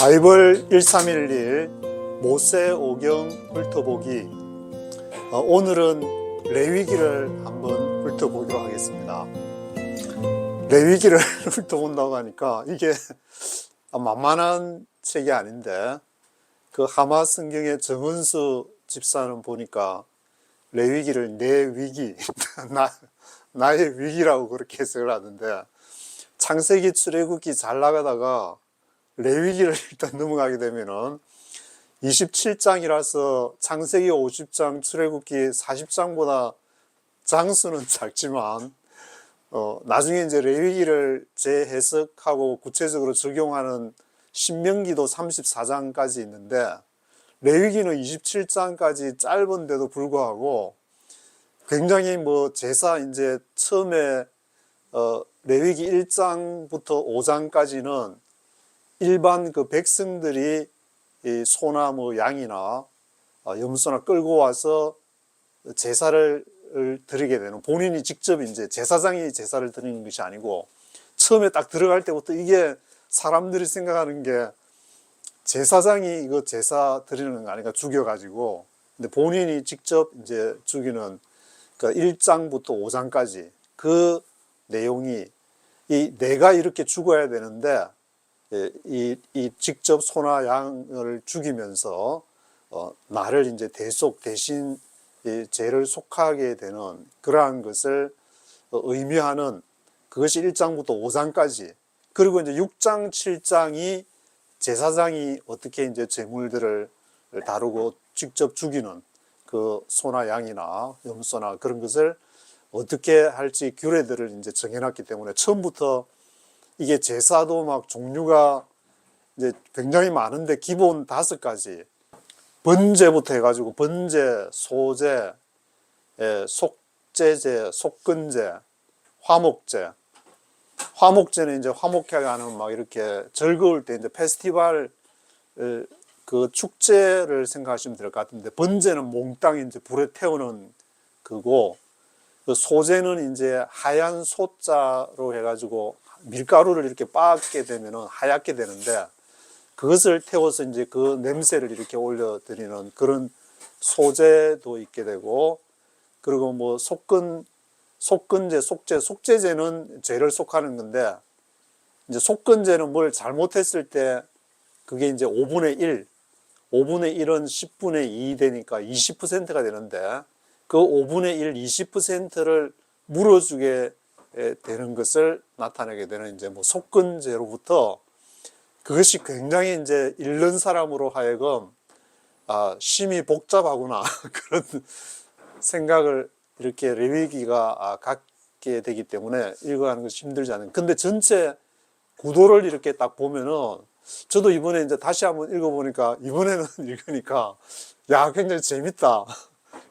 바이블 1311 모세오경 훑어보기. 오늘은 레위기를 한번 훑어보기로 하겠습니다. 레위기를 훑어본다고 하니까 이게 만만한 책이 아닌데, 그 하마 성경의 정은수 집사는 보니까 레위기를 내 위기, 나의 위기라고 그렇게 해석을 하는데, 창세기 출애굽기 잘 나가다가 레위기를 일단 넘어가게 되면은 27장이라서 창세기 50장, 출애굽기 40장보다 장수는 작지만, 나중에 이제 레위기를 재해석하고 구체적으로 적용하는 신명기도 34장까지 있는데, 레위기는 27장까지 짧은데도 불구하고 굉장히 제사 이제 처음에 레위기 1장부터 5장까지는 일반 그 백성들이 이 소나 양이나 염소나 끌고 와서 제사를 드리게 되는, 본인이 직접 이제 제사장이 제사를 드리는 것이 아니고, 처음에 딱 들어갈 때부터 이게 사람들이 생각하는 게 제사장이 이거 제사 드리는 거 아닌가, 죽여가지고. 근데 본인이 직접 이제 죽이는, 그러니까 1장부터 5장까지 그 내용이, 내가 이렇게 죽어야 되는데, 이 직접 소나 양을 죽이면서 나를 이제 대신 이 죄를 속하게 되는 그러한 것을 의미하는, 그것이 1장부터 5장까지. 그리고 이제 6장, 7장이 제사장이 어떻게 이제 제물들을 다루고 직접 죽이는 그 소나 양이나 염소나 그런 것을 어떻게 할지 규례들을 이제 정해놨기 때문에, 처음부터 이게 제사도 종류가 이제 굉장히 많은데, 기본 5가지. 번제부터 해가지고 번제, 소제, 속제제, 속건제, 화목제. 화목제는 이제 화목해가는 이렇게 즐거울 때 이제 페스티벌, 그 축제를 생각하시면 될 것 같은데, 번제는 몽땅 이제 불에 태우는 그거. 그 소제는 이제 하얀 소자로 해가지고 밀가루를 이렇게 빻게 되면은 하얗게 되는데, 그것을 태워서 이제 그 냄새를 이렇게 올려드리는 그런 소제도 있게 되고, 그리고 속건제, 속제제는 죄를 속하는 건데, 이제 속건제는 뭘 잘못했을 때 그게 이제 5분의 1, 5분의 1은 10분의 2 되니까 20%가 되는데, 그 5분의 1, 20%를 물어주게 되는 것을 나타내게 되는 이제 속건제로부터, 그것이 굉장히 이제 읽는 사람으로 하여금 심히 복잡하구나 그런 생각을 이렇게 레위기가 갖게 되기 때문에 읽어가는 것이 힘들지 않은. 근데 전체 구도를 이렇게 딱 보면은, 저도 이번에 이제 다시 한번 읽어보니까, 이번에는 읽으니까 굉장히 재밌다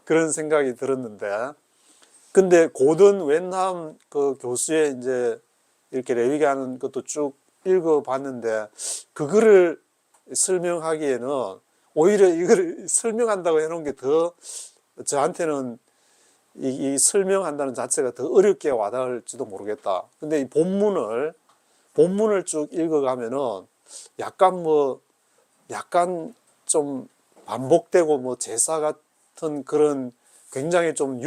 그런 생각이 들었는데, 근데 고든 웬함 그 교수의 이제 이렇게 레위기 하는 것도 쭉 읽어봤는데, 그거를 설명하기에는 오히려 이걸 설명한다고 해놓은 게 더 저한테는 이 설명한다는 자체가 더 어렵게 와닿을지도 모르겠다. 근데 이 본문을 쭉 읽어가면은 약간 좀 반복되고 제사 같은 그런 굉장히 좀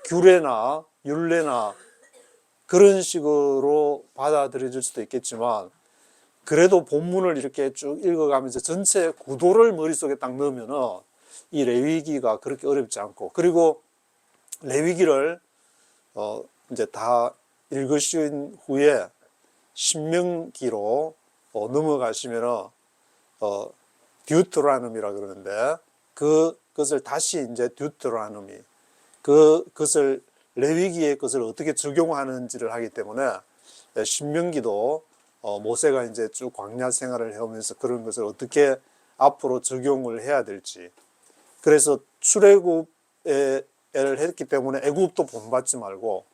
규례나 율례나 그런 식으로 받아들여질 수도 있겠지만, 그래도 본문을 이렇게 쭉 읽어가면서 전체 구도를 머릿속에 딱 넣으면은 이 레위기가 그렇게 어렵지 않고, 그리고 레위기를 이제 다 읽으신 후에 신명기로 넘어가시면은 듀트로노미라 그러는데, 그것을 다시 이제 듀트로노미, 그것을 레위기의 것을 어떻게 적용하는지를 하기 때문에, 신명기도 모세가 이제 쭉 광야 생활을 해오면서 그런 것을 어떻게 앞으로 적용을 해야 될지. 그래서 출애굽을 했기 때문에 애굽도 본받지 말고,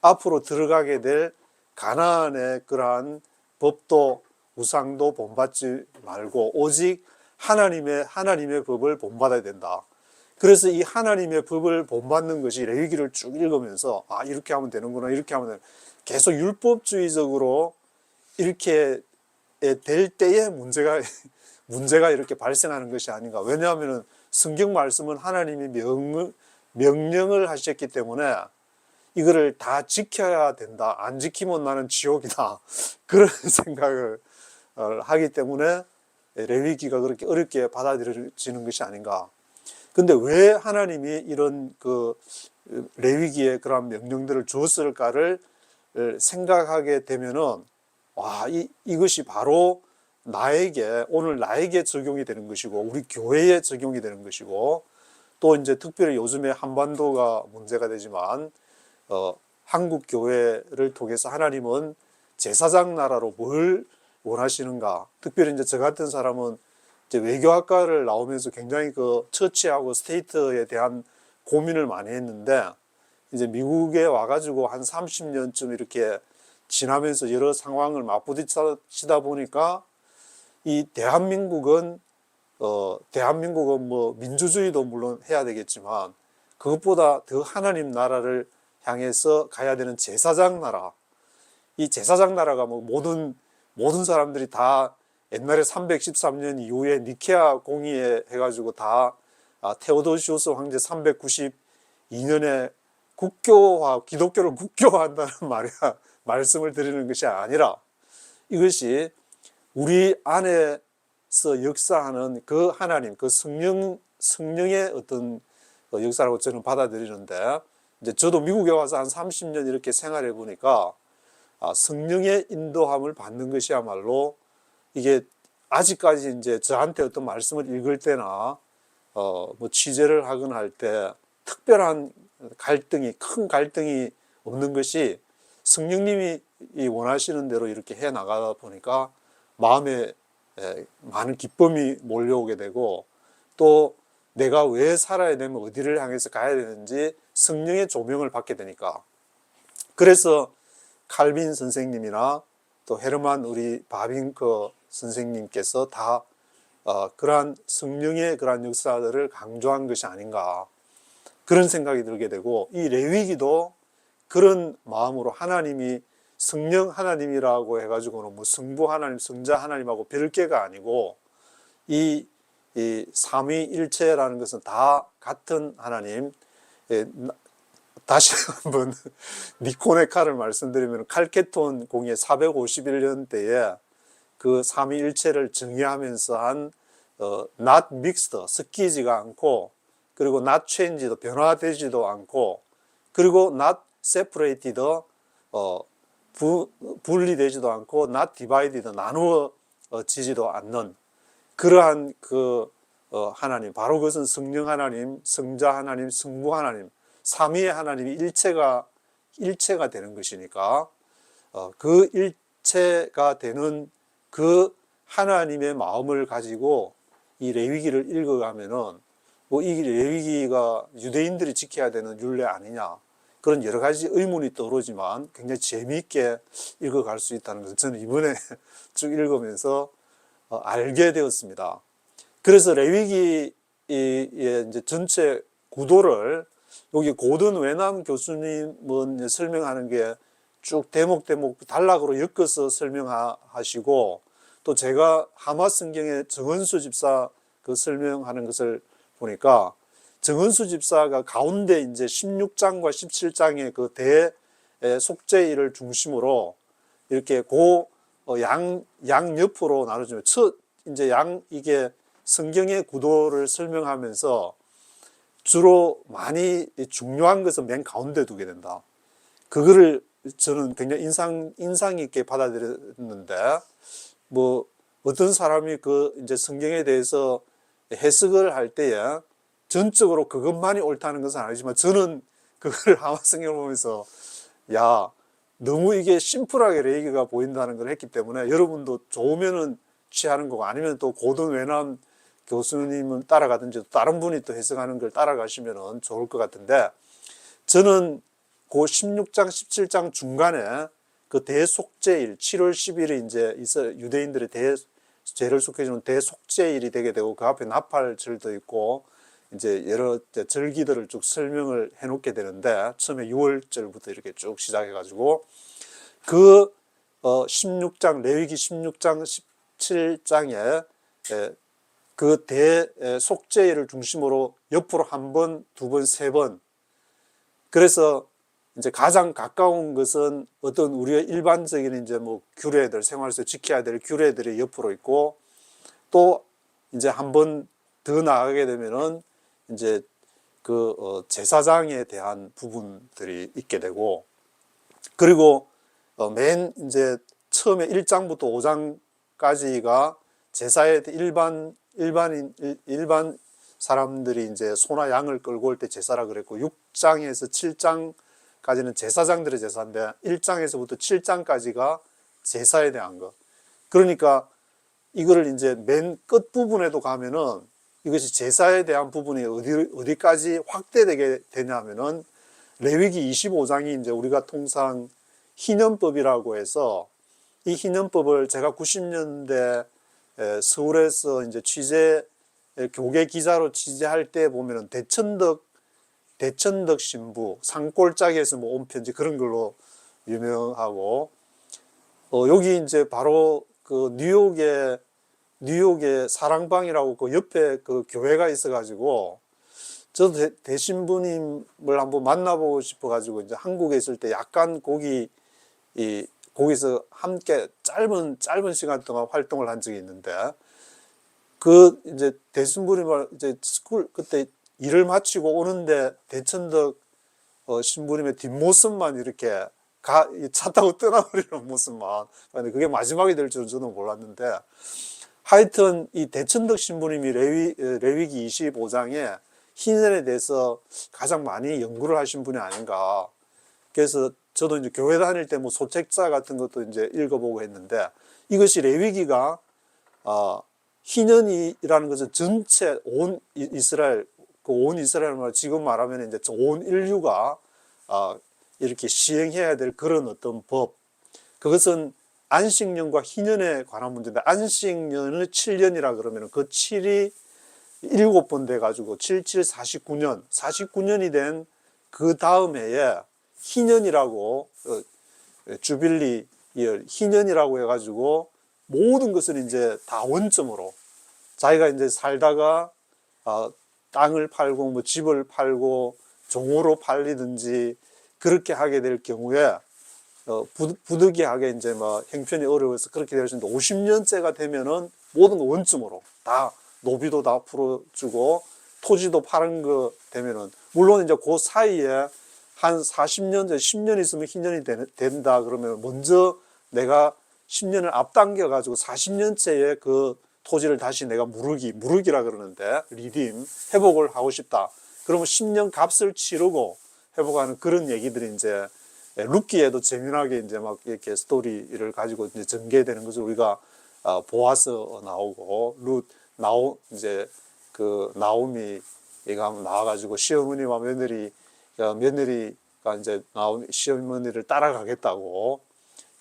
앞으로 들어가게 될 가나안의 그러한 법도 우상도 본받지 말고, 오직 하나님의 법을 본받아야 된다. 그래서 이 하나님의 법을 본받는 것이 레위기를 쭉 읽으면서, 이렇게 하면 되는구나, 이렇게 하면 되는, 계속 율법주의적으로 이렇게 될 때에 문제가 이렇게 발생하는 것이 아닌가. 왜냐하면 성경 말씀은 하나님이 명령을 하셨기 때문에 이거를 다 지켜야 된다. 안 지키면 나는 지옥이다. 그런 생각을 하기 때문에 레위기가 그렇게 어렵게 받아들여지는 것이 아닌가. 근데 왜 하나님이 이런 그 레위기에 그런 명령들을 주었을까를 생각하게 되면은, 이것이 바로 오늘 나에게 적용이 되는 것이고, 우리 교회에 적용이 되는 것이고, 또 이제 특별히 요즘에 한반도가 문제가 되지만, 한국 교회를 통해서 하나님은 제사장 나라로 뭘 원하시는가. 특별히 이제 저 같은 사람은 이제 외교학과를 나오면서 굉장히 그 처치하고 스테이트에 대한 고민을 많이 했는데, 이제 미국에 와가지고 한 30년쯤 이렇게 지나면서 여러 상황을 맞부딪히다 보니까 이 대한민국은 뭐 민주주의도 물론 해야 되겠지만 그것보다 더 하나님 나라를 향해서 가야 되는 제사장 나라. 이 제사장 나라가 뭐 모든 사람들이 다 옛날에 313년 이후에 니케아 공의회 해가지고 다 테오도시우스 황제 392년에 기독교를 국교화한다는 말씀을 드리는 것이 아니라, 이것이 우리 안에서 역사하는 그 하나님, 그 성령의 어떤 역사라고 저는 받아들이는데, 이제 저도 미국에 와서 한 30년 이렇게 생활해 보니까 성령의 인도함을 받는 것이야말로 이게 아직까지 이제 저한테 어떤 말씀을 읽을 때나 뭐 취재를 하거나 할 때 특별한 큰 갈등이 없는 것이, 성령님이 원하시는 대로 이렇게 해 나가다 보니까 마음에 많은 기쁨이 몰려오게 되고, 또 내가 왜 살아야 되면 어디를 향해서 가야 되는지 성령의 조명을 받게 되니까. 그래서 칼빈 선생님이나 또 헤르만 우리 바빙커 선생님께서 다 그러한 성령의 그러한 역사들을 강조한 것이 아닌가, 그런 생각이 들게 되고, 이 레위기도 그런 마음으로 하나님이 성령 하나님이라고 해가지고는 뭐 성부 하나님, 성자 하나님하고 별개가 아니고 이 삼위일체라는 것은 다 같은 하나님. 다시 한번 니코네카를 말씀드리면, 칼케톤 공의 451년대에 그 삼위일체를 정의하면서 한 not mixed, 섞이지가 않고, 그리고 not changed, 변화되지도 않고, 그리고 not separated, 분리되지도 않고, not divided, 나누어지지도 않는 그러한 하나님, 바로 그것은 성령 하나님, 성자 하나님, 성부 하나님, 삼위의 하나님이 일체가 되는 것이니까, 그 일체가 되는 그 하나님의 마음을 가지고 이 레위기를 읽어가면은, 뭐 이 레위기가 유대인들이 지켜야 되는 율례 아니냐, 그런 여러 가지 의문이 떠오르지만 굉장히 재미있게 읽어갈 수 있다는 것을 저는 이번에 쭉 읽으면서 알게 되었습니다. 그래서 레위기의 이제 전체 구도를 여기 고든 외남 교수님은 설명하는 게 쭉 대목 단락으로 엮어서 설명하시고, 또 제가 하마 성경의 정은수 집사 그 설명하는 것을 보니까, 정은수 집사가 가운데 이제 16장과 17장의 그 속죄일을 중심으로 이렇게 양옆으로 나눠주면, 이제 이게 성경의 구도를 설명하면서 주로 많이 중요한 것은 맨 가운데 두게 된다. 그거를 저는 굉장히 인상 있게 받아들였는데, 뭐 어떤 사람이 이제 성경에 대해서 해석을 할 때에 전적으로 그것만이 옳다는 것은 아니지만, 저는 그걸 하마 성경을 보면서 너무 이게 심플하게 레위기가 보인다는 걸 했기 때문에, 여러분도 좋으면은 취하는 거고, 아니면 또 고든 외남 교수님은 따라가든지 다른 분이 또 해석하는 걸 따라가시면 좋을 것 같은데, 저는 그 16장, 17장 중간에 그 대속죄일, 7월 10일이 이제 유대인들의 죄를 속해주는 대속죄일이 되게 되고, 그 앞에 나팔절도 있고, 이제 여러 절기들을 쭉 설명을 해놓게 되는데, 처음에 6월절부터 이렇게 쭉 시작해가지고, 16장 레위기 16장 17장에 그 대속죄를 중심으로 옆으로 한 번, 두 번, 세 번. 그래서 이제 가장 가까운 것은 어떤 우리의 일반적인 이제 뭐 규례들, 생활에서 지켜야 될 규례들이 옆으로 있고, 또 이제 한 번 더 나아가게 되면은 이제 그 제사장에 대한 부분들이 있게 되고, 그리고 맨 이제 처음에 1장부터 5장까지가 제사에 일반 사람들이 이제 소나 양을 끌고 올 때 제사라 그랬고, 6장에서 7장까지는 제사장들의 제사인데 1장에서부터 7장까지가 제사에 대한 것. 그러니까 이거를 이제 맨 끝 부분에도 가면은 이것이 제사에 대한 부분이 어디까지 확대되게 되냐면은 레위기 25장이 이제 우리가 통상 희년법이라고 해서, 이 희년법을 제가 90년대 서울에서 이제 교계 기자로 취재할 때 보면은 대천덕 신부, 산골짜기에서 뭐 온 편지 그런 걸로 유명하고, 여기 이제 바로 그 뉴욕의 사랑방이라고 그 옆에 그 교회가 있어가지고, 저도 대신부님을 한번 만나보고 싶어가지고 이제 한국에 있을 때 약간 거기서 함께 짧은 시간 동안 활동을 한 적이 있는데, 그 이제 대신부님을 이제 그때 일을 마치고 오는데 대천덕 신부님의 뒷모습만 이렇게 차 타고 떠나버리는 모습만, 근데 그게 마지막이 될 줄은 저는 몰랐는데, 하여튼 이 대천덕 신부님이 레위기 25장에 희년에 대해서 가장 많이 연구를 하신 분이 아닌가. 그래서 저도 이제 교회 다닐 때 뭐 소책자 같은 것도 이제 읽어보고 했는데, 이것이 레위기가 희년이라는 것은 전체 온 이스라엘, 그 온 이스라엘을 지금 말하면 이제 온 인류가 이렇게 시행해야 될 그런 어떤 법. 그것은 안식년과 희년에 관한 문제인데, 안식년을 7년이라 그러면 그 7이 7번 돼가지고 77, 49년이 된 그 다음 해에 희년이라고, 주빌리 이어 희년이라고 해가지고 모든 것을 이제 다 원점으로, 자기가 이제 살다가 땅을 팔고 뭐 집을 팔고 종으로 팔리든지 그렇게 하게 될 경우에 부득이하게 이제 막 형편이 어려워서 그렇게 될 수 있는데, 50년째가 되면은 모든 거 원점으로 다 노비도 다 풀어주고 토지도 파는 거 되면은, 물론 이제 그 사이에 한 40년, 10년 있으면 희년이 된다 그러면 먼저 내가 10년을 앞당겨 가지고 40년째에 그 토지를 다시 내가 무르기라 그러는데, 리딤, 회복을 하고 싶다. 그러면 10년 값을 치르고 회복하는 그런 얘기들이 이제 룻기에도 재미나게 이제 막 이렇게 스토리를 가지고 이제 전개되는 것을 우리가 보아서 나오고, 이제 그 나오미가 나와가지고 시어머니와 며느리가 이제 시어머니를 따라가겠다고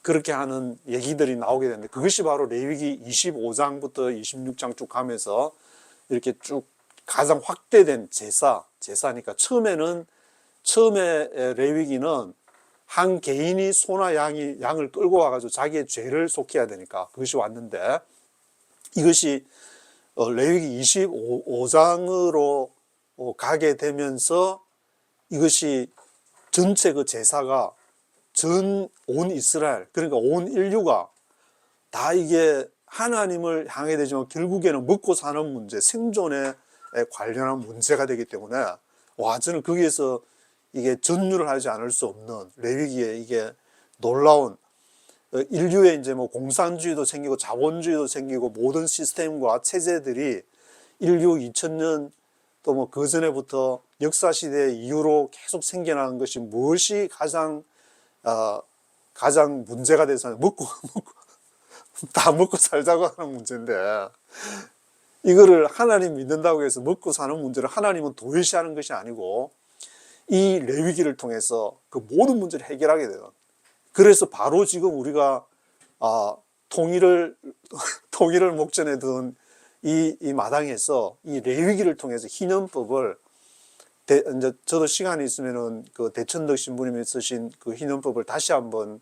그렇게 하는 얘기들이 나오게 되는데, 그것이 바로 레위기 25장부터 26장 쭉 가면서 이렇게 쭉 가장 확대된 제사니까, 처음에 레위기는 한 개인이 소나 양을 끌고 와가지고 자기의 죄를 속해야 되니까 그것이 왔는데, 이것이 레위기 25장으로 가게 되면서 이것이 전체 그 제사가 온 이스라엘, 그러니까 온 인류가 다 이게 하나님을 향해 되지만 결국에는 먹고 사는 문제, 생존에 관련한 문제가 되기 때문에, 저는 거기에서 이게 전율을 하지 않을 수 없는 레위기에 이게 놀라운, 인류의 이제 뭐 공산주의도 생기고 자본주의도 생기고 모든 시스템과 체제들이 인류 2000년 또 뭐 그 전에부터 역사시대 이후로 계속 생겨나는 것이 무엇이 가장 문제가 돼서 다 먹고 살자고 하는 문제인데, 이거를 하나님 믿는다고 해서 먹고 사는 문제를 하나님은 도외시하는 것이 아니고 이 레위기를 통해서 그 모든 문제를 해결하게 되는, 그래서 바로 지금 우리가 통일을 목전에 둔 이 마당에서 이 레위기를 통해서 희년법을, 이제 저도 시간이 있으면은 그 대천덕 신부님이 쓰신 그 희년법을 다시 한번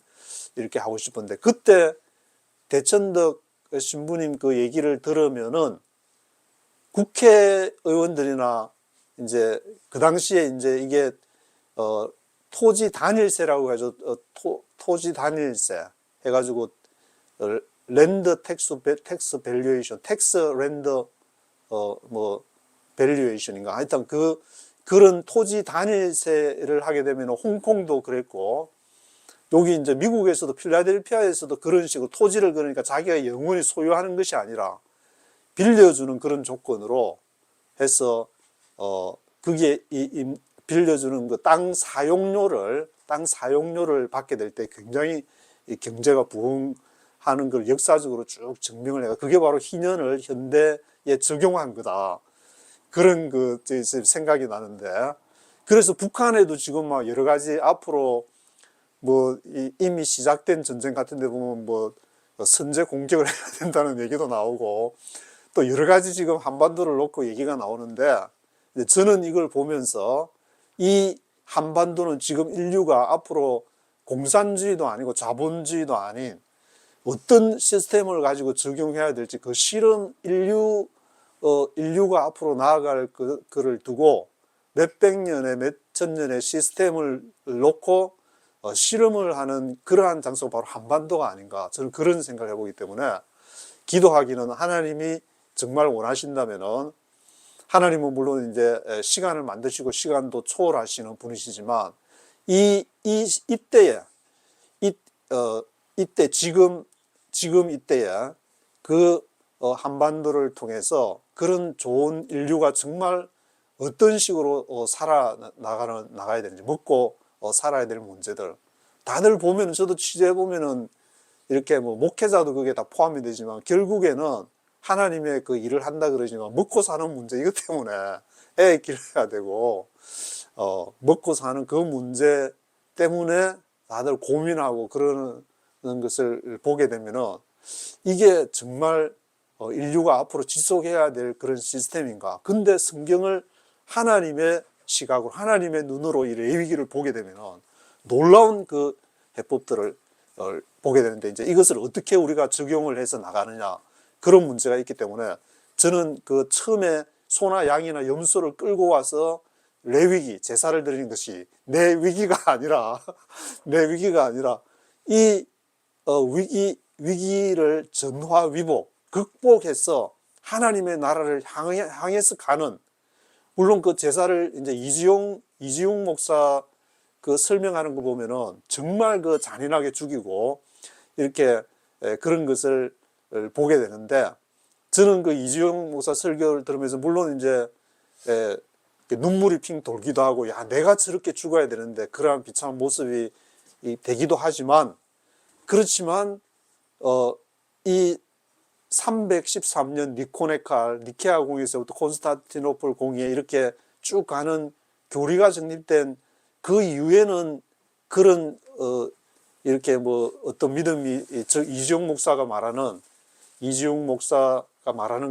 이렇게 하고 싶은데, 그때 대천덕 신부님 그 얘기를 들으면은 국회의원들이나 이제 그 당시에 이제 이게 토지 단일세라고 해서 토지 단일세 해가지고 랜드 텍스 밸류에이션, 텍스 랜드 뭐 밸류에이션인가, 하여튼 그런 토지 단일세를 하게 되면 홍콩도 그랬고, 여기 이제 미국에서도 필라델피아에서도 그런 식으로 토지를, 그러니까 자기가 영원히 소유하는 것이 아니라 빌려주는 그런 조건으로 해서 그게 빌려주는 그 땅 사용료를 받게 될 때 굉장히 이 경제가 부흥하는 걸 역사적으로 쭉 증명을 해가, 그게 바로 희년을 현대에 적용한 거다, 그런 그 생각이 나는데, 그래서 북한에도 지금 막 여러 가지 앞으로 뭐 이미 시작된 전쟁 같은 데 보면 뭐 선제 공격을 해야 된다는 얘기도 나오고, 또 여러 가지 지금 한반도를 놓고 얘기가 나오는데, 저는 이걸 보면서 이 한반도는 지금 인류가 앞으로 공산주의도 아니고 자본주의도 아닌 어떤 시스템을 가지고 적용해야 될지, 그 실험 인류가 앞으로 나아갈 그를 두고 몇백 년의 몇천 년의 시스템을 놓고 실험을 하는 그러한 장소가 바로 한반도가 아닌가, 저는 그런 생각을 해보기 때문에, 기도하기는 하나님이 정말 원하신다면은, 하나님은 물론 이제 시간을 만드시고 시간도 초월하시는 분이시지만, 이때에 지금 이때에 그 한반도를 통해서 그런 좋은 인류가 정말 어떤 식으로 나가야 되는지, 먹고 살아야 될 문제들, 다들 보면, 저도 취재해 보면은 이렇게 뭐 목회자도 그게 다 포함이 되지만, 결국에는 하나님의 그 일을 한다 그러지만 먹고 사는 문제, 이것 때문에 애 길러야 되고 먹고 사는 그 문제 때문에 다들 고민하고 그러는 것을 보게 되면은, 이게 정말 인류가 앞으로 지속해야 될 그런 시스템인가. 근데 성경을 하나님의 시각으로, 하나님의 눈으로 이 레위기를 보게 되면은 놀라운 그 해법들을 보게 되는데, 이제 이것을 어떻게 우리가 적용을 해서 나가느냐, 그런 문제가 있기 때문에, 저는 그 처음에 소나 양이나 염소를 끌고 와서 레위기, 제사를 드리는 것이 내 위기가 아니라 이 위기를 전화위복, 극복해서 하나님의 나라를 향해서 가는, 물론 그 제사를 이제 이지용 목사 그 설명하는 거 보면은 정말 그 잔인하게 죽이고 이렇게 그런 것을 보게 되는데, 저는 그 이지용 목사 설교를 들으면서, 물론 이제 눈물이 핑 돌기도 하고, 야, 내가 저렇게 죽어야 되는데, 그러한 비참한 모습이 되기도 하지만, 그렇지만 이 313년 니케아 공의에서부터 콘스탄티노플 공의에 이렇게 쭉 가는 교리가 정립된 그 이후에는 그런 이렇게 뭐 어떤 믿음이, 이지용 목사가 말하는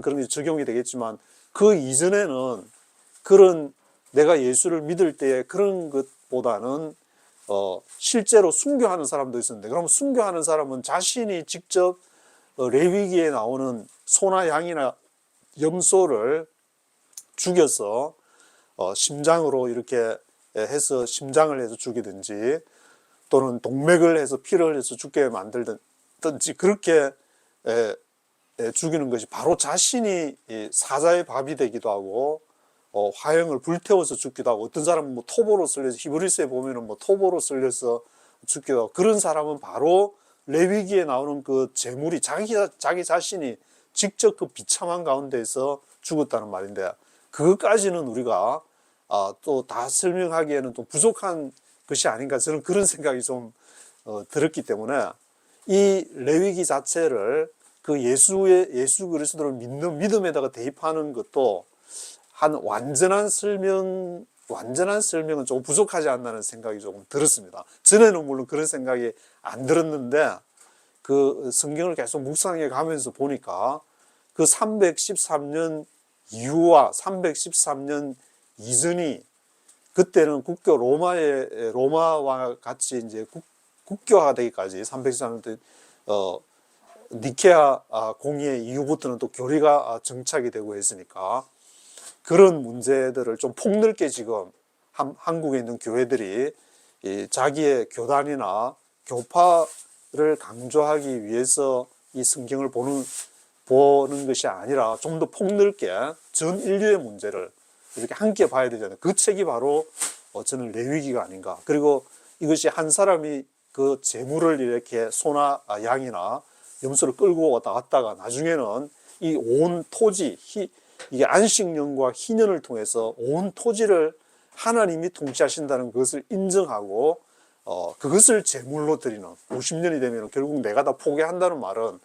그런 게 적용이 되겠지만, 그 이전에는 그런 내가 예수를 믿을 때에 그런 것보다는 실제로 순교하는 사람도 있었는데, 그럼 순교하는 사람은 자신이 직접 레위기에 나오는 소나 양이나 염소를 죽여서 심장으로 이렇게 해서 심장을 해서 죽이든지, 또는 동맥을 해서 피를 해서 죽게 만들든지, 그렇게 죽이는 것이 바로 자신이 사자의 밥이 되기도 하고, 화형을 불태워서 죽기도 하고, 어떤 사람은 뭐 톱으로 썰려서, 히브리서에 보면은 뭐 톱으로 썰려서 죽기도 하고, 그런 사람은 바로 레위기에 나오는 그 제물이 자기 자신이 직접 그 비참한 가운데에서 죽었다는 말인데, 그것까지는 우리가 또 다 설명하기에는 좀 부족한 것이 아닌가, 저는 그런 생각이 좀 들었기 때문에, 이 레위기 자체를 그 예수 그리스도를 믿는 믿음에다가 대입하는 것도 한 완전한 설명은 조금 부족하지 않나는 생각이 조금 들었습니다. 전에는 물론 그런 생각이 안 들었는데, 그 성경을 계속 묵상해 가면서 보니까 그 313년 이후와 313년 이전이, 그때는 국교 로마와 같이 이제 국교화되기까지 313년 니케아 공의 이후부터는 또 교리가 정착이 되고 했으니까 그런 문제들을 좀 폭넓게 지금 한국에 있는 교회들이 자기의 교단이나 교파를 강조하기 위해서 이 성경을 보는 것이 아니라 좀 더 폭넓게 전 인류의 문제를 이렇게 함께 봐야 되잖아요. 그 책이 바로 저는 레위기가 아닌가. 그리고 이것이 한 사람이 그 재물을 이렇게 소나 양이나 염소를 끌고 왔다 갔다가 나중에는 이 온 토지, 이게 안식년과 희년을 통해서 온 토지를 하나님이 통치하신다는 것을 인정하고 그것을 제물로 드리는 50년이 되면 결국 내가 다 포기한다는 말은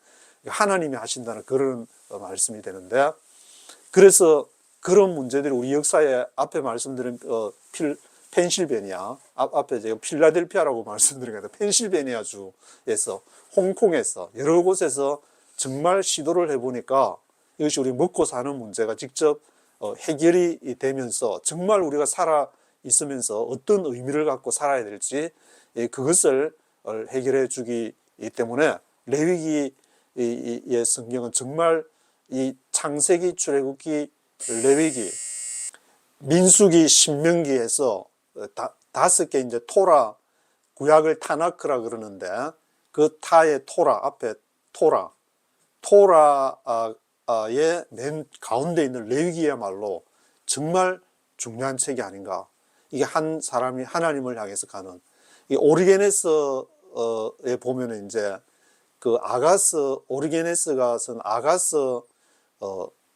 하나님이 하신다는 그런 말씀이 되는데, 그래서 그런 문제들이 우리 역사에 앞에 말씀드린 펜실베니아 앞에 제가 필라델피아라고 말씀드린 것 같아요. 펜실베니아주에서 홍콩에서 여러 곳에서 정말 시도를 해보니까 이것이 우리 먹고 사는 문제가 직접 해결이 되면서 정말 우리가 살아 있으면서 어떤 의미를 갖고 살아야 될지 그것을 해결해 주기 때문에 레위기의 성경은 정말 이 창세기, 출애굽기, 레위기, 민수기, 신명기에서 다섯 개 이제 토라, 구약을 타나크라 그러는데 그 타의 토라 앞에 토라의 맨 가운데 있는 레위기야말로 정말 중요한 책이 아닌가. 이게 한 사람이 하나님을 향해서 가는, 이 오리게네스에 보면은 이제 그 오리게네스가 쓴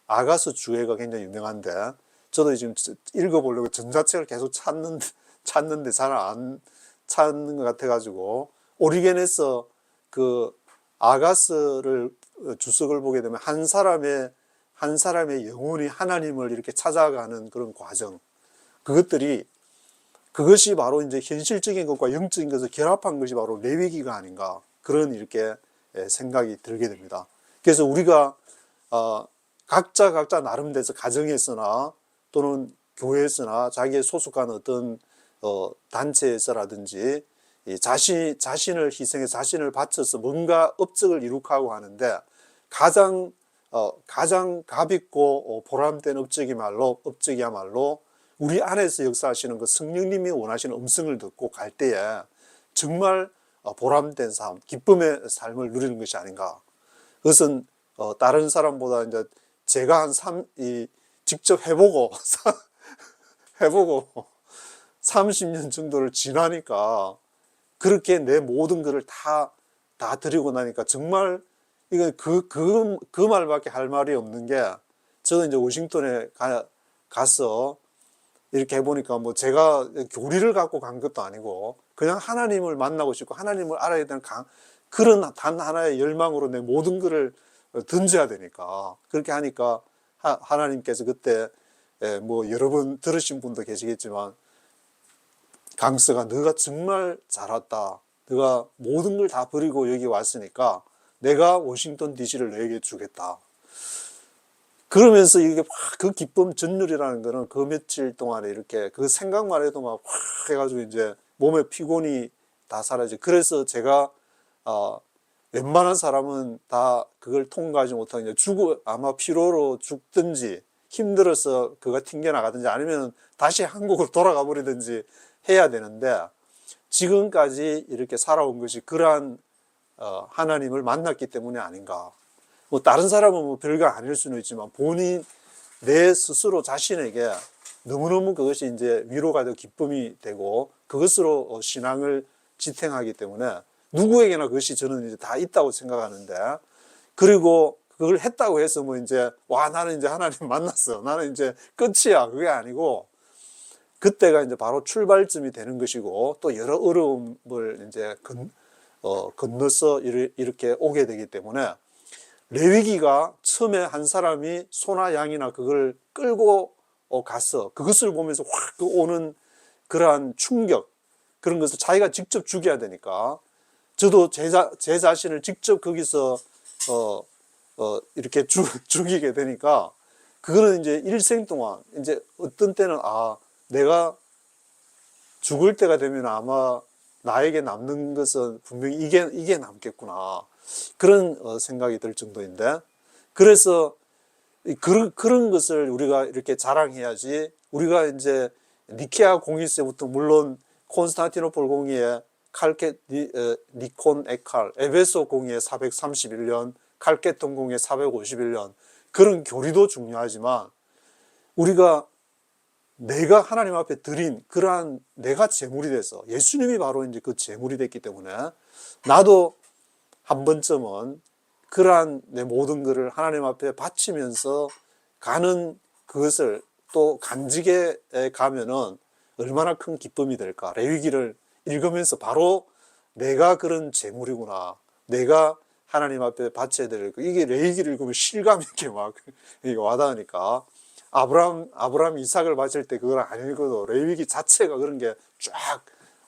아가스 주해가 굉장히 유명한데, 저도 지금 읽어보려고 전자책을 계속 찾는데 잘 안 찾는 것 같아가지고, 오리게네스 그 아가스를 주석을 보게 되면 한 사람의 영혼이 하나님을 이렇게 찾아가는 그런 과정, 그것이 바로 이제 현실적인 것과 영적인 것을 결합한 것이 바로 레위기가 아닌가, 그런 이렇게 생각이 들게 됩니다. 그래서 우리가 각자 나름대로 가정에서나 또는 교회에서나 자기의 소속한 어떤 단체에서라든지 자신을 희생해 자신을 바쳐서 뭔가 업적을 이룩하고 하는데 가장 값있고 보람된 업적이야말로 우리 안에서 역사하시는 그 성령님이 원하시는 음성을 듣고 갈 때에 정말 보람된 삶, 기쁨의 삶을 누리는 것이 아닌가. 그것은 다른 사람보다 이제 제가 직접 해보고 30년 정도를 지나니까 그렇게 내 모든 것을 다 드리고 나니까 정말 이거 그 말밖에 할 말이 없는 게, 저는 이제 워싱턴에 가서 이렇게 해보니까 뭐 제가 교리를 갖고 간 것도 아니고 그냥 하나님을 만나고 싶고 하나님을 알아야 되는 그런 단 하나의 열망으로 내 모든 것을 던져야 되니까, 그렇게 하니까 하나님께서 그때 뭐 여러 번 들으신 분도 계시겠지만, 강서가 너가 정말 잘 왔다. 너가 모든 걸 다 버리고 여기 왔으니까 내가 워싱턴 DC를 너에게 주겠다. 그러면서 이게 막 그 기쁨 전율이라는 거는 그 며칠 동안에 이렇게 그 생각만 해도 막 확 해가지고 이제 몸의 피곤이 다 사라져. 그래서 제가 웬만한 사람은 다 그걸 통과하지 못하고 아마 피로로 죽든지 힘들어서 그가 튕겨나가든지 아니면 다시 한국으로 돌아가 버리든지 해야 되는데, 지금까지 이렇게 살아온 것이 그러한 하나님을 만났기 때문이 아닌가. 뭐 다른 사람은 뭐 별거 아닐 수는 있지만 내 스스로 자신에게 너무너무 그것이 이제 위로가 되고 기쁨이 되고 그것으로 신앙을 지탱하기 때문에 누구에게나 그것이 저는 이제 다 있다고 생각하는데, 그리고 그걸 했다고 해서 뭐 이제 나는 이제 하나님 만났어, 나는 이제 끝이야, 그게 아니고 그때가 이제 바로 출발점이 되는 것이고, 또 여러 어려움을 이제 건너서 이렇게 오게 되기 때문에, 레위기가 처음에 한 사람이 소나 양이나 그걸 끌고 가서 그것을 보면서 확 오는 그러한 충격, 그런 것을 자기가 직접 죽여야 되니까, 저도 제 자신을 직접 거기서 이렇게 죽이게 되니까, 그거는 이제 일생 동안 이제 어떤 때는 내가 죽을 때가 되면 아마 나에게 남는 것은 분명히 이게 남겠구나. 그런 생각이 들 정도인데, 그래서 그런 것을 우리가 이렇게 자랑해야지. 우리가 이제 니케아 공의세부터 물론 콘스탄티노폴 공의회 니콘 에칼, 에베소 공의회 431년, 칼케톤 공의회 451년, 그런 교리도 중요하지만 우리가 내가 하나님 앞에 드린 그러한 내가 제물이 돼서 예수님이 바로 이제 그 제물이 됐기 때문에 나도 한 번쯤은 그러한 내 모든 것을 하나님 앞에 바치면서 가는 그것을 또 간직에 가면은 얼마나 큰 기쁨이 될까. 레위기를 읽으면서 바로 내가 그런 제물이구나. 내가 하나님 앞에 바쳐야 될 거. 이게 레위기를 읽으면 실감 있게 막 와닿으니까. 아브라함 이삭을 바칠 때 그걸 안 읽어도 레위기 자체가 그런 게 쫙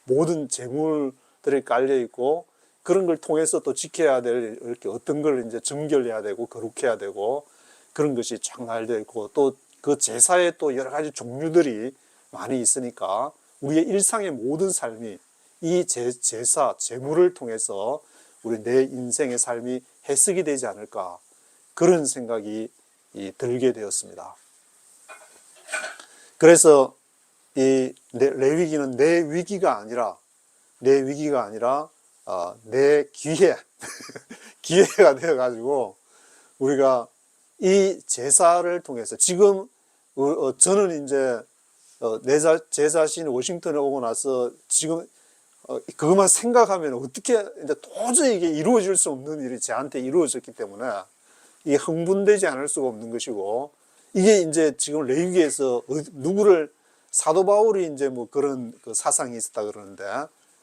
모든 제물들이 깔려 있고, 그런 걸 통해서 또 지켜야 될 이렇게 어떤 걸 이제 정결해야 되고 거룩해야 되고 그런 것이 쫙 나열되어 있고, 또 그 제사에 또 여러 가지 종류들이 많이 있으니까 우리의 일상의 모든 삶이 이 제사, 제물을 통해서 우리 내 인생의 삶이 해석이 되지 않을까, 그런 생각이 들게 되었습니다. 그래서 이 레위기는 내 위기가 아니라 내 기회 기회가 되어가지고 우리가 이 제사를 통해서 지금 저는 이제 제 자신이 워싱턴에 오고 나서 지금 그것만 생각하면 어떻게 이제 도저히 이게 이루어질 수 없는 일이 저한테 이루어졌기 때문에 이게 흥분되지 않을 수가 없는 것이고, 이게 이제 지금 레위기에서 누구를 사도 바울이 이제 뭐 그런 그 사상이 있었다 그러는데,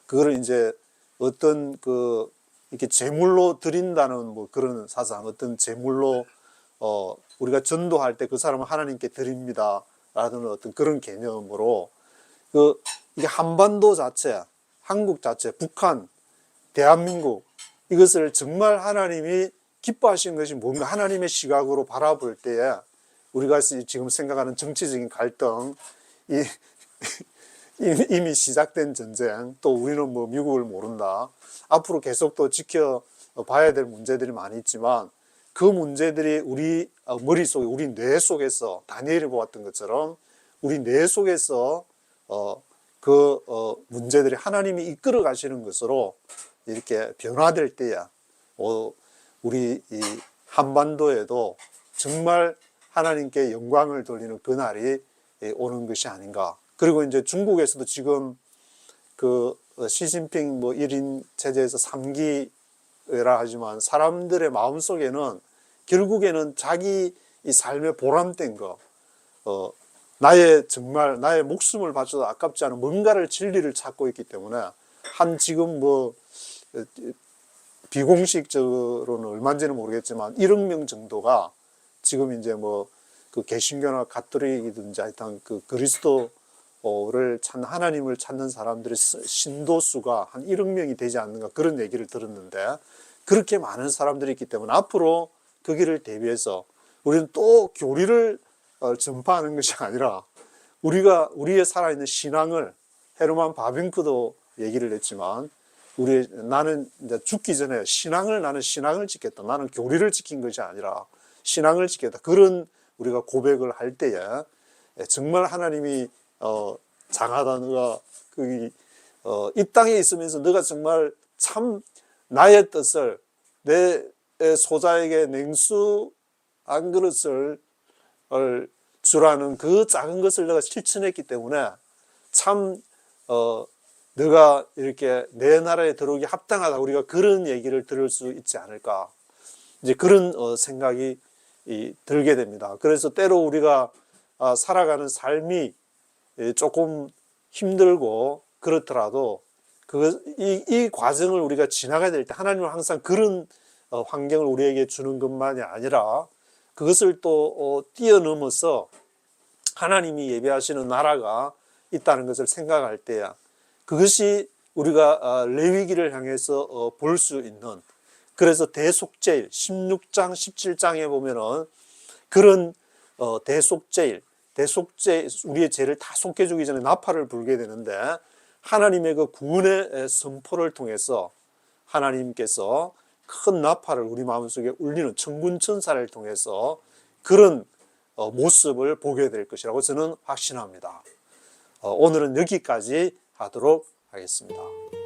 그거를 이제 어떤 이렇게 제물로 드린다는 뭐 그런 사상, 어떤 제물로 우리가 전도할 때 그 사람은 하나님께 드립니다 라는 어떤 그런 개념으로 이게 한반도 자체, 한국 자체, 북한, 대한민국, 이것을 정말 하나님이 기뻐하시는 것이 뭔가 하나님의 시각으로 바라볼 때에 우리가 지금 생각하는 정치적인 갈등, 이미 시작된 전쟁, 또 우리는 뭐 미국을 모른다, 앞으로 계속 또 지켜봐야 될 문제들이 많이 있지만 그 문제들이 우리 머릿속에, 우리 뇌 속에서 다니엘이 보았던 것처럼 우리 뇌 속에서 문제들이 하나님이 이끌어 가시는 것으로 이렇게 변화될 때야 우리 이 한반도에도 정말 하나님께 영광을 돌리는 그날이 오는 것이 아닌가. 그리고 이제 중국에서도 지금 시진핑 뭐 1인 체제에서 3기라 하지만 사람들의 마음속에는 결국에는 자기 이 삶의 보람된 거, 정말 나의 목숨을 바쳐도 아깝지 않은 뭔가를 진리를 찾고 있기 때문에 지금 뭐 비공식적으로는 얼마인지는 모르겠지만 1억 명 정도가 지금 이제 뭐 그 개신교나 가톨릭이든지 하여튼 그 그리스도를 찾는, 하나님을 찾는 사람들의 신도수가 한 1억 명이 되지 않는가, 그런 얘기를 들었는데, 그렇게 많은 사람들이 있기 때문에 앞으로 그 길을 대비해서 우리는 또 교리를 전파하는 것이 아니라 우리의 살아있는 신앙을, 헤르만 바빙크도 얘기를 했지만 나는 이제 죽기 전에 나는 신앙을 지켰다. 나는 교리를 지킨 것이 아니라 신앙을 지켰다. 그런 우리가 고백을 할 때에 정말 하나님이 장하다. 너가 이 땅에 있으면서 너가 정말 참 나의 뜻을, 내 소자에게 냉수 한 그릇을 주라는 그 작은 것을 너가 실천했기 때문에 참 너가 이렇게 내 나라에 들어오기 합당하다. 우리가 그런 얘기를 들을 수 있지 않을까, 이제 그런 생각이 들게 됩니다. 그래서 때로 우리가 살아가는 삶이 조금 힘들고 그렇더라도 이 과정을 우리가 지나가야 될 때 하나님은 항상 그런 환경을 우리에게 주는 것만이 아니라 그것을 또 뛰어넘어서 하나님이 예배하시는 나라가 있다는 것을 생각할 때야, 그것이 우리가 레위기를 향해서 볼 수 있는, 그래서 대속죄일 16장 17장에 보면은 그런 대속죄일, 우리의 죄를 다 속해주기 전에 나팔을 불게 되는데, 하나님의 그 구원의 선포를 통해서 하나님께서 큰 나팔을 우리 마음속에 울리는 천군천사를 통해서 그런 모습을 보게 될 것이라고 저는 확신합니다. 오늘은 여기까지 하도록 하겠습니다.